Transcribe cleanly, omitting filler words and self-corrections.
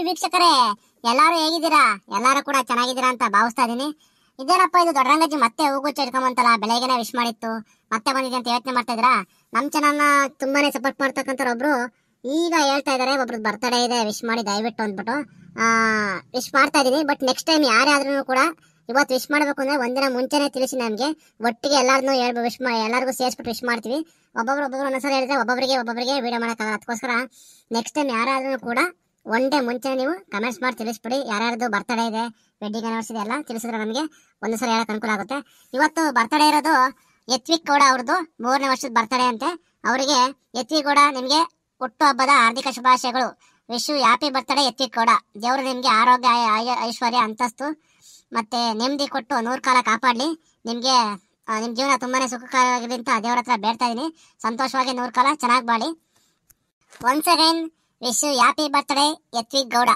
ವೀಕ್ಷಕರೇ, ಎಲ್ಲಾರು ಹೇಗಿದ್ದೀರಾ? ಎಲ್ಲಾರು ಕೂಡ ಚೆನ್ನಾಗಿದ್ದೀರಾ ಅಂತ ಭಾವಿಸ್ತಾ ಇದೀನಿ. ಇದೇನಪ್ಪ ಇದು ದೊಡ್ಡರಂಗಜ್ಜಿ ಮತ್ತೆ ಹೂಗುಚ್ಚ ಇಟ್ಕೊಂಬಂತಲ್ಲ, ಬೆಳಗ್ಗೆನೆ ವಿಶ್ ಮಾಡಿತ್ತು ಮತ್ತೆ ಬಂದಿದೆ ಅಂತ ಯೋಚನೆ ಮಾಡ್ತಾ ಇದ್ರಾ? ನಮ್ ಚಾನಲ್ನ ತುಂಬಾನೇ ಸಪೋರ್ಟ್ ಮಾಡ್ತಕ್ಕಂಥ ಒಬ್ರು ಈಗ ಹೇಳ್ತಾ ಇದಾರೆ, ಒಬ್ರದ್ದು ಬರ್ತಡೇ ಇದೆ ವಿಶ್ ಮಾಡಿ ದಯವಿಟ್ಟು ಅಂದ್ಬಿಟ್ಟು ವಿಶ್ ಮಾಡ್ತಾ ಇದೀನಿ. ಬಟ್ ನೆಕ್ಸ್ಟ್ ಟೈಮ್ ಯಾರೇ ಆದ್ರೂ ಕೂಡ ಇವತ್ತು ವಿಶ್ ಮಾಡಬೇಕು ಅಂದ್ರೆ ಒಂದಿನ ಮುಂಚೆನೆ ತಿಳಿಸಿ ನಮಗೆ, ಒಟ್ಟಿಗೆ ಎಲ್ಲಾರನ್ನೂ ವಿಶ್ ಮಾಡಿ ಎಲ್ಲರಿಗೂ ಸೇರಿಸ್ಬಿಟ್ಟು ವಿಶ್ ಮಾಡ್ತೀವಿ. ಒಬ್ಬೊಬ್ರು ಒಂದೊಂದ್ಸಲ ಹೇಳಿದ್ರೆ ಒಬ್ಬೊಬ್ಬರಿಗೆ ವಿಡಿಯೋ ಮಾಡೋಕ್ಕಾಗಲ್ಲ. ಅದಕ್ಕೋಸ್ಕರ ನೆಕ್ಸ್ಟ್ ಟೈಮ್ ಯಾರಾದ್ರೂ ಕೂಡ ಒನ್ ಡೇ ಮುಂಚೆ ನೀವು ಕಮೆಂಟ್ಸ್ ಮಾಡಿ ತಿಳಿಸ್ಬಿಡಿ. ಯಾರ್ಯಾರ್ದು ಬರ್ತಡೇ ಇದೆ, ವೆಡ್ಡಿಂಗ್ ಆನಿವರ್ಸರಿ ಎಲ್ಲ ತಿಳಿಸಿದ್ರೆ ನಮಗೆ ಒಂದು ಸಲ ಹೇಳಕ್ ಅನುಕೂಲ ಆಗುತ್ತೆ. ಇವತ್ತು ಬರ್ತಡೇ ಇರೋದು ಯತ್ವಿಕ್ ಗೌಡ ಅವ್ರದ್ದು 3ನೇ ವರ್ಷದ ಬರ್ತಡೇ ಅಂತೆ. ಅವರಿಗೆ ಯತ್ವಿಕ್ ಗೌಡ ನಿಮಗೆ ಹುಟ್ಟು ಹಬ್ಬದ ಹಾರ್ದಿಕ ಶುಭಾಶಯಗಳು. Wish you happy birthday Yatvik Gowda. ದೇವರು ನಿಮಗೆ ಆರೋಗ್ಯ, ಐಶ್ವರ್ಯ, ಅಂತಸ್ತು ಮತ್ತೆ ನೆಮ್ಮದಿ ಕೊಟ್ಟು 100 ಕಾಲ ಕಾಪಾಡಲಿ. ನಿಮಗೆ ನಿಮ್ಮ ಜೀವನ ತುಂಬಾನೇ ಸುಖಕರವಾಗಿರಲಿ ಅಂತ ದೇವರ ಹತ್ರ ಬೇಡ್ತಾ ಇದೀನಿ. ಸಂತೋಷವಾಗಿ 100 ಕಾಲ ಚೆನ್ನಾಗಿ ಬಾಳಿ. Once again wish you happy birthday Yatvik Gowda.